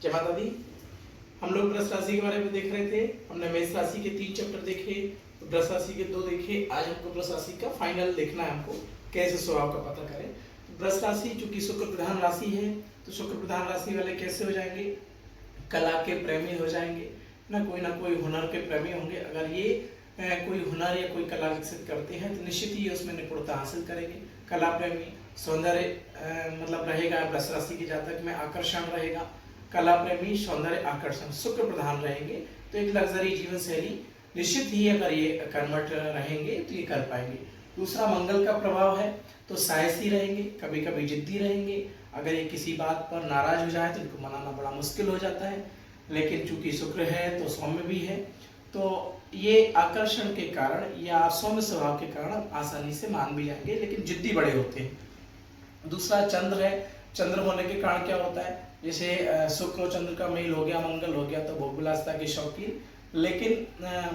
जय माता दी। हम लोग वृष राशि के बारे में देख रहे थे। हमने मेष राशि के 3 चैप्टर देखे, वृष राशि के 2 देखे। आज हमको वृष राशि का फाइनल देखना है, हमको कैसे स्वभाव का पता करें। वृष राशि चूंकि शुक्र प्रधान राशि है, तो शुक्र प्रधान राशि वाले कैसे हो जाएंगे? कला के प्रेमी हो जाएंगे ना कोई हुनर के प्रेमी होंगे। अगर ये कोई हुनर या कोई कला विकसित करते हैं तो निश्चित ही उसमें निपुणता हासिल करेंगे। कला प्रेमी, सौंदर्य मतलब रहेगा वृष राशि के जातक में, आकर्षण रहेगा। कला प्रेमी, सौंदर्य, आकर्षण शुक्र प्रधान रहेंगे तो एक लग्जरी जीवन शैली निश्चित ही अगर ये कर्मठ रहेंगे तो ये कर पाएंगे। दूसरा मंगल का प्रभाव है तो साहसी रहेंगे, कभी कभी जिद्दी रहेंगे। अगर ये किसी बात पर नाराज हो जाए तो इनको मनाना बड़ा मुश्किल हो जाता है। लेकिन चूंकि शुक्र है तो सौम्य भी है, तो ये आकर्षण के कारण या सौम्य स्वभाव के कारण आसानी से मान भी जाएंगे, लेकिन जिद्दी बड़े होते हैं। दूसरा चंद्र है। चंद्र होने के कारण क्या होता है, जैसे शुक्र और चंद्र का मेल हो गया, मंगल हो गया तो भोग विलासता के शौकीन, लेकिन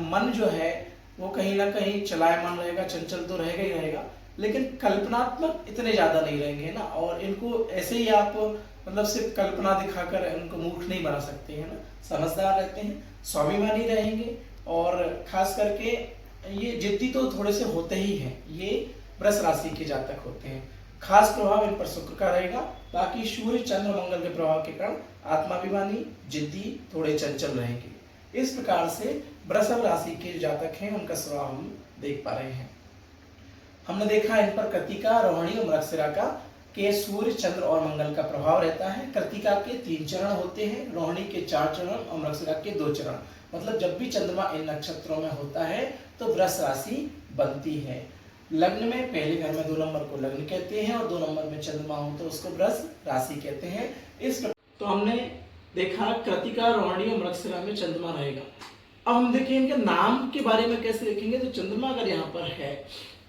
मन जो है वो कहीं ना कहीं चलायमान रहेगा, चंचल तो रहेगा ही रहेगा, लेकिन कल्पनात्मक इतने ज्यादा नहीं रहेंगे ना। और इनको ऐसे ही आप मतलब सिर्फ कल्पना दिखाकर इनको मूर्ख नहीं बना सकते हैं ना, समझदार रहते हैं, स्वाभिमानी रहेंगे। और खास करके ये जिद्दी तो थोड़े से होते ही हैं, ये वृष राशि के जातक होते हैं। खास प्रभाव इन पर शुक्र का रहेगा। बाकी सूर्य, चंद्र, मंगल के प्रभाव के कारण आत्माभिमानी, जिद्दी, थोड़े चंचल रहेंगे। इस प्रकार से वृषभ राशि के जातक हैं, उनका स्वभाव हम देख पा रहे हैं। हमने देखा इन पर कृतिका, रोहिणी और मृगशिरा का के सूर्य, चंद्र और मंगल का प्रभाव रहता है। कृतिका के 3 चरण होते हैं, रोहिणी के 4 चरण और मृगशिरा के 2 चरण। मतलब जब भी चंद्रमा इन नक्षत्रों में होता है तो वृष राशि बनती है। लग्न में पहले घर में 2 नंबर को लग्न कहते हैं और 2 नंबर में चंद्रमा हो तो उसको वृष राशि कहते हैं। इस तो हमने देखा कृतिका, रोहिणी और मृगशिरा में चंद्रमा रहेगा। अब हम देखिए इनके नाम के बारे में कैसे देखेंगे। तो चंद्रमा अगर यहाँ पर है,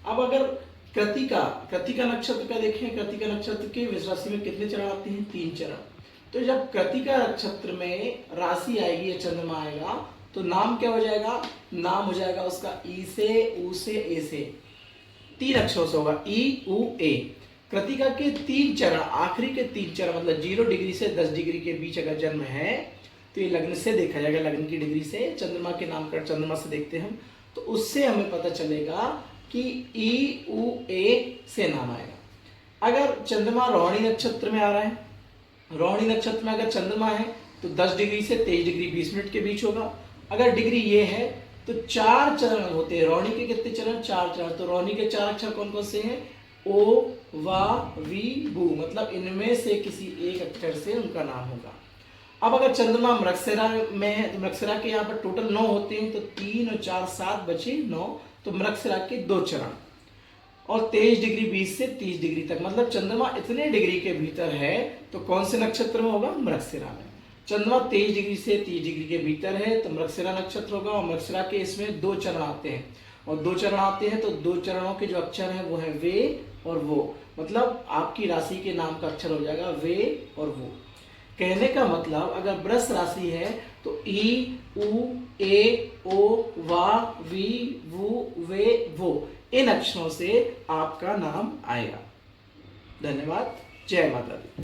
अब अगर कृतिका नक्षत्र का देखें, कृतिका नक्षत्र के वृष राशि में कितने चरण आते हैं? 3 चरण। तो जब कृतिका नक्षत्र में राशि आएगी या चंद्रमा आएगा तो नाम क्या हो जाएगा? नाम हो जाएगा उसका ई से, ऊ से, ए से, 3 अक्षरों से होगा, ई, ऊ, ए। कृतिका के 3 चरण, आखिरी के 3 चरण मतलब 0 डिग्री से 10 डिग्री के बीच अगर जन्म है तो ये लग्न से देखा जाएगा, लग्न की डिग्री से। चंद्रमा के नामकरण चंद्रमा से देखते हैं हम, तो उससे हमें पता चलेगा कि ई, ऊ, ए से नाम आएगा। अगर चंद्रमा रोहिणी नक्षत्र में आ रहा है, रोहिणी नक्षत्र में अगर चंद्रमा है तो 10 डिग्री से 23 डिग्री 20 मिनट के बीच होगा। अगर डिग्री ये है तो 4 चरण होते हैं। रोहिणी के कितने चरण? 4 चरण। तो रोहिणी के 4 अक्षर कौन कौन से हैं? ओ, वा, वी, बू, मतलब इनमें से किसी एक अक्षर से उनका नाम होगा। अब अगर चंद्रमा मृगशिरा में है तो मृगशिरा के यहाँ पर टोटल 9 होते हैं, तो 3 और 4 7 बचे 9। तो मृगशिरा के 2 चरण और 23 डिग्री 20 से 30 डिग्री तक, मतलब चंद्रमा इतने डिग्री के भीतर है तो कौन से नक्षत्र में होगा? मृगशिरा में। चंद्रमा 23 डिग्री से 30 डिग्री के भीतर है तो मृगशिरा नक्षत्र होगा। और मृगशिरा के इसमें 2 चरण आते हैं, और 2 चरण आते हैं तो 2 चरणों के जो अक्षर हैं वो है वे और वो, मतलब आपकी राशि के नाम का अक्षर हो जाएगा वे और वो। कहने का मतलब अगर वृष राशि है तो ई, ऊ, ए, ओ, वा, वी, वू, वे, वो, इन अक्षरों से आपका नाम आएगा। धन्यवाद। जय माता दी।